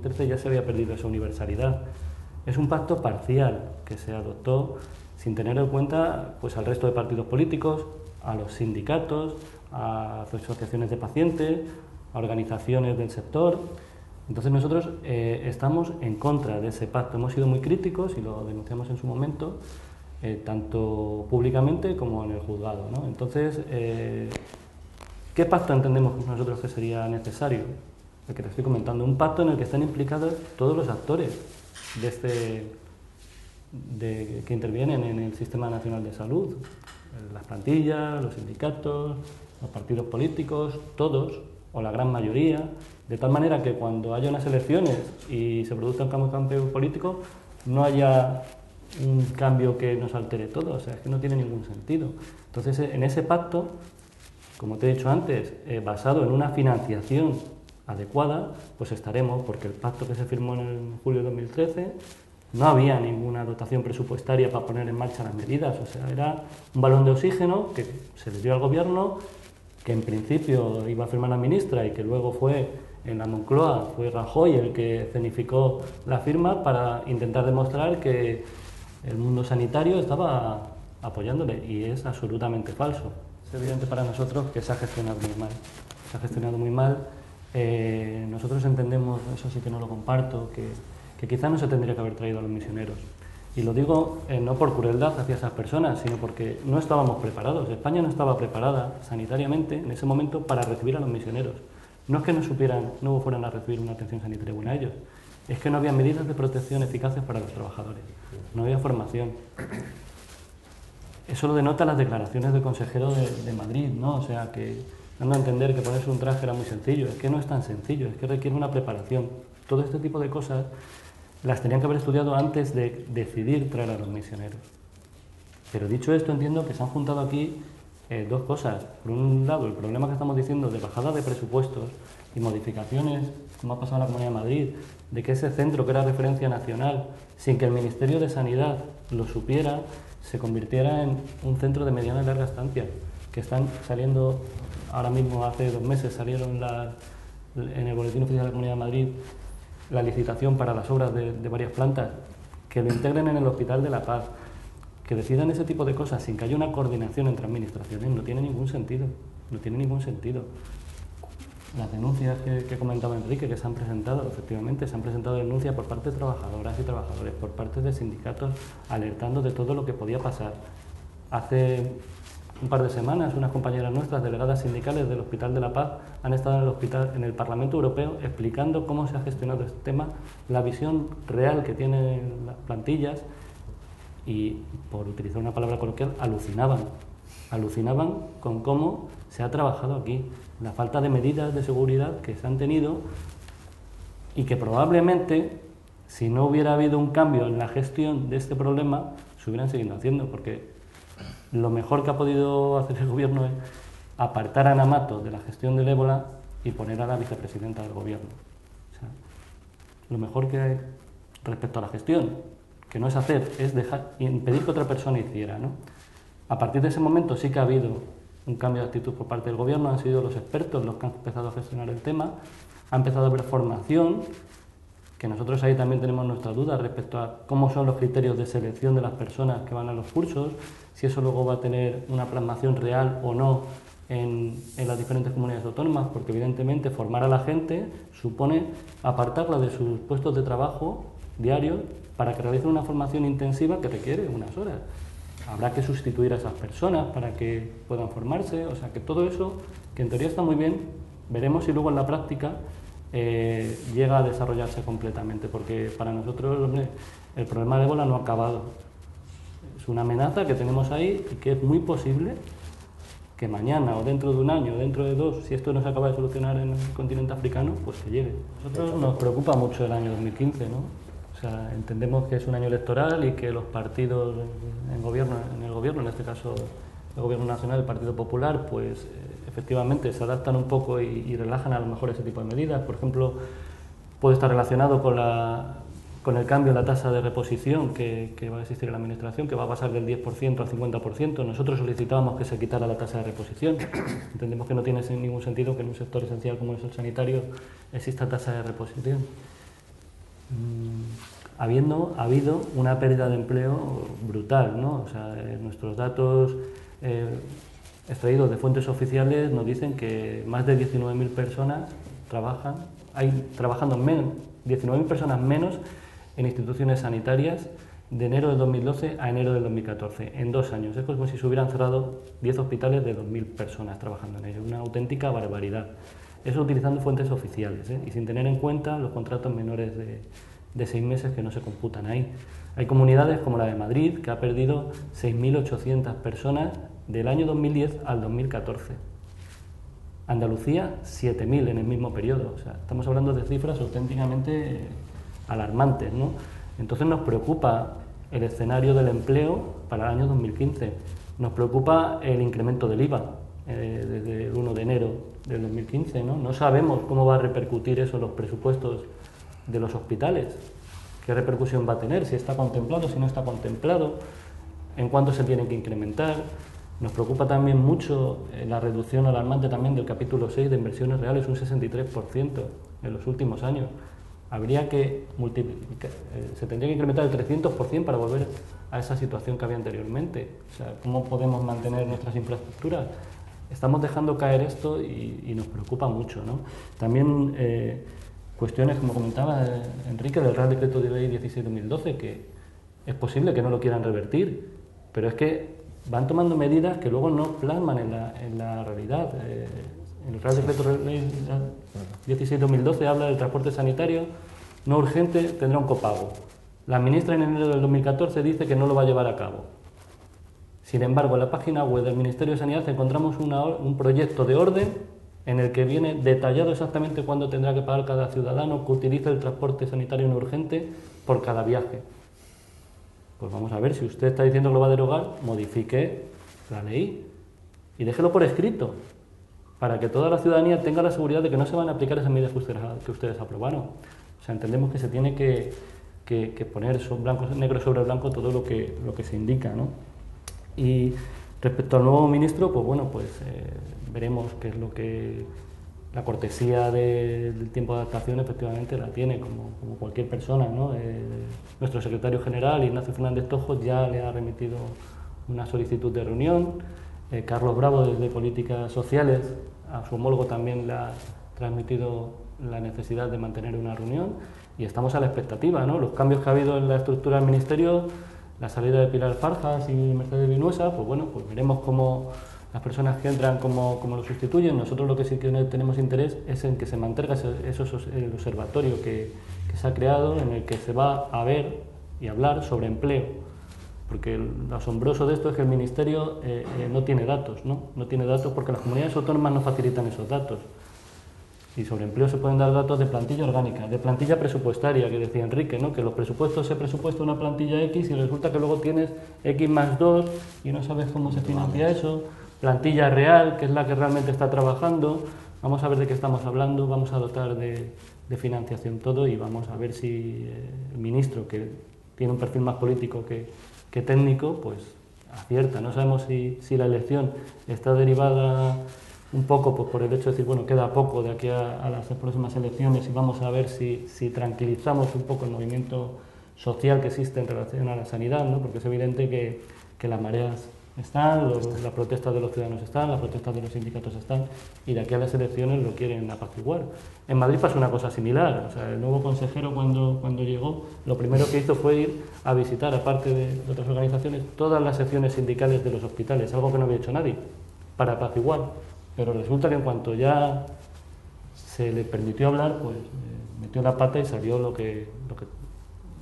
2013 ya se había perdido esa universalidad. Es un pacto parcial que se adoptó sin tener en cuenta pues, al resto de partidos políticos, a los sindicatos, a asociaciones de pacientes, a organizaciones del sector. Entonces nosotros estamos en contra de ese pacto. Hemos sido muy críticos y lo denunciamos en su momento, tanto públicamente como en el juzgado, ¿no? Entonces, ¿qué pacto entendemos nosotros que sería necesario? El que te estoy comentando, un pacto en el que están implicados todos los actores que intervienen en el Sistema Nacional de Salud, las plantillas, los sindicatos, los partidos políticos, todos, o la gran mayoría, de tal manera que cuando haya unas elecciones y se produzca un cambio político, no haya un cambio que nos altere todo, o sea, es que no tiene ningún sentido. Entonces, en ese pacto, como te he dicho antes, basado en una financiación adecuada, pues estaremos, porque el pacto que se firmó en julio de 2013 no había ninguna dotación presupuestaria para poner en marcha las medidas, o sea, era un balón de oxígeno que se le dio al gobierno, que en principio iba a firmar la ministra y que luego fue en la Moncloa, fue Rajoy el que escenificó la firma para intentar demostrar que el mundo sanitario estaba apoyándole, y es absolutamente falso. Es evidente para nosotros que se ha gestionado muy mal. Se ha gestionado muy mal. Nosotros entendemos, eso sí que no lo comparto, que quizá no se tendría que haber traído a los misioneros. Y lo digo no por crueldad hacia esas personas, sino porque no estábamos preparados. España no estaba preparada sanitariamente en ese momento para recibir a los misioneros. No es que no fueran a recibir una atención sanitaria buena a ellos, es que no había medidas de protección eficaces para los trabajadores, no había formación. Eso lo denota las declaraciones del consejero de Madrid, ¿no? O sea, que dando a entender que ponerse un traje era muy sencillo. Es que no es tan sencillo, es que requiere una preparación. Todo este tipo de cosas las tenían que haber estudiado antes de decidir traer a los misioneros. Pero dicho esto, entiendo que se han juntado aquí dos cosas. Por un lado, el problema que estamos diciendo de bajada de presupuestos y modificaciones, como ha pasado en la Comunidad de Madrid, de que ese centro que era referencia nacional, sin que el Ministerio de Sanidad lo supiera, se convirtiera en un centro de mediana y larga estancia, que están saliendo, ahora mismo hace 2 meses salieron en el Boletín Oficial de la Comunidad de Madrid la licitación para las obras de varias plantas, que lo integren en el Hospital de la Paz, que decidan ese tipo de cosas sin que haya una coordinación entre administraciones, no tiene ningún sentido, no tiene ningún sentido. Las denuncias que comentaba Enrique, que se han presentado, efectivamente, se han presentado denuncias por parte de trabajadoras y trabajadores, por parte de sindicatos, alertando de todo lo que podía pasar. Hace un par de semanas, unas compañeras nuestras, delegadas sindicales del Hospital de la Paz, han estado en el Parlamento Europeo explicando cómo se ha gestionado este tema, la visión real que tienen las plantillas, y, por utilizar una palabra coloquial, alucinaban con cómo se ha trabajado aquí, la falta de medidas de seguridad que se han tenido, y que probablemente, si no hubiera habido un cambio en la gestión de este problema, se hubieran seguido haciendo, porque lo mejor que ha podido hacer el gobierno es apartar a Ana Mato de la gestión del ébola y poner a la vicepresidenta del gobierno. O sea, lo mejor que hay respecto a la gestión, que no es hacer, es impedir que otra persona hiciera, ¿no? A partir de ese momento sí que ha habido un cambio de actitud por parte del gobierno, han sido los expertos los que han empezado a gestionar el tema, ha empezado a haber formación, que nosotros ahí también tenemos nuestras dudas respecto a cómo son los criterios de selección de las personas que van a los cursos, si eso luego va a tener una plasmación real o no en las diferentes comunidades autónomas, porque evidentemente formar a la gente supone apartarla de sus puestos de trabajo diarios para que realicen una formación intensiva que requiere unas horas. Habrá que sustituir a esas personas para que puedan formarse, o sea que todo eso, que en teoría está muy bien, veremos si luego en la práctica llega a desarrollarse completamente, porque para nosotros el problema de ébola no ha acabado. Es una amenaza que tenemos ahí y que es muy posible que mañana o dentro de un año o dentro de 2, si esto no se acaba de solucionar en el continente africano, pues que llegue. A nosotros nos preocupa mucho el año 2015, ¿no? O sea, entendemos que es un año electoral y que los partidos en el gobierno, en este caso el Gobierno Nacional, el Partido Popular, pues efectivamente se adaptan un poco y relajan a lo mejor ese tipo de medidas. Por ejemplo, puede estar relacionado con el cambio en la tasa de reposición que va a existir en la Administración, que va a pasar del 10% al 50%. Nosotros solicitábamos que se quitara la tasa de reposición. Entendemos que no tiene ningún sentido que en un sector esencial como es el sanitario exista tasa de reposición. Ha habido una pérdida de empleo brutal, ¿no? O sea, nuestros datos extraídos de fuentes oficiales nos dicen que más de 19.000 personas trabajando menos, 19.000 personas menos en instituciones sanitarias de enero del 2012 a enero del 2014, en 2 años. Es como si se hubieran cerrado 10 hospitales de 2.000 personas trabajando en ello, una auténtica barbaridad. Eso utilizando fuentes oficiales, y sin tener en cuenta los contratos menores de 6 meses que no se computan ahí. Hay comunidades como la de Madrid, que ha perdido 6.800 personas del año 2010 al 2014. Andalucía, 7.000 en el mismo periodo. O sea, estamos hablando de cifras auténticamente alarmantes, ¿no? Entonces nos preocupa el escenario del empleo para el año 2015. Nos preocupa el incremento del IVA desde el 1 de enero del 2015, ¿no? No sabemos cómo va a repercutir eso en los presupuestos de los hospitales, qué repercusión va a tener, si está contemplado, si no está contemplado, en cuánto se tiene que incrementar. Nos preocupa también mucho la reducción alarmante también del capítulo 6 de inversiones reales, un 63% en los últimos años. Habría que se tendría que incrementar el 300% para volver a esa situación que había anteriormente. O sea, ¿cómo podemos mantener nuestras infraestructuras? Estamos dejando caer esto y nos preocupa mucho, ¿no? También cuestiones, como comentaba Enrique, del Real Decreto de Ley 16/2012, que es posible que no lo quieran revertir, pero es que van tomando medidas que luego no plasman en la realidad. El Real Decreto de Ley 16/2012 habla del transporte sanitario no urgente, tendrá un copago. La ministra en enero del 2014 dice que no lo va a llevar a cabo. Sin embargo, en la página web del Ministerio de Sanidad encontramos un proyecto de orden en el que viene detallado exactamente cuándo tendrá que pagar cada ciudadano que utilice el transporte sanitario no urgente por cada viaje. Pues vamos a ver, si usted está diciendo que lo va a derogar, modifique la ley y déjelo por escrito, para que toda la ciudadanía tenga la seguridad de que no se van a aplicar esas medidas que ustedes aprobaron. O sea, entendemos que se tiene que poner negro sobre blanco todo lo que se indica, ¿no? Y respecto al nuevo ministro, pues bueno, veremos qué es lo que... La cortesía del tiempo de adaptación efectivamente la tiene, como cualquier persona, ¿no? Nuestro secretario general, Ignacio Fernández Tojo, ya le ha remitido una solicitud de reunión. Carlos Bravo, desde Políticas Sociales, a su homólogo también le ha transmitido la necesidad de mantener una reunión y estamos a la expectativa, ¿no? Los cambios que ha habido en la estructura del Ministerio, la salida de Pilar Farjas y Mercedes Vinuesa, pues bueno, pues veremos cómo las personas que entran como lo sustituyen. Nosotros lo que sí que tenemos interés es en que se mantenga el observatorio que se ha creado, en el que se va a ver y hablar sobre empleo, porque lo asombroso de esto es que el Ministerio no tiene datos, ¿no? No tiene datos porque las comunidades autónomas no facilitan esos datos. Y sobre empleo se pueden dar datos de plantilla orgánica, de plantilla presupuestaria, que decía Enrique, ¿no? Que los presupuestos se presupuesta una plantilla X y resulta que luego tienes X más 2 y no sabes cómo se financia eso. Plantilla real, que es la que realmente está trabajando. Vamos a ver de qué estamos hablando, vamos a dotar de financiación todo y vamos a ver si el ministro, que tiene un perfil más político que técnico, pues acierta. No sabemos si la elección está derivada un poco pues, por el hecho de decir, bueno, queda poco de aquí a las próximas elecciones y vamos a ver si tranquilizamos un poco el movimiento social que existe en relación a la sanidad, ¿no? Porque es evidente que las mareas están, las protestas de los ciudadanos están, las protestas de los sindicatos están, y de aquí a las elecciones lo quieren apaciguar. En Madrid pasó una cosa similar. O sea, el nuevo consejero cuando llegó, lo primero que hizo fue ir a visitar, aparte de otras organizaciones, todas las secciones sindicales de los hospitales, algo que no había hecho nadie, para apaciguar. Pero resulta que en cuanto ya se le permitió hablar, pues metió la pata y salió lo que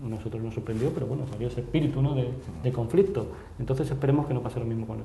nosotros nos sorprendió, pero bueno, salió ese espíritu, ¿no? de conflicto. Entonces esperemos que no pase lo mismo con el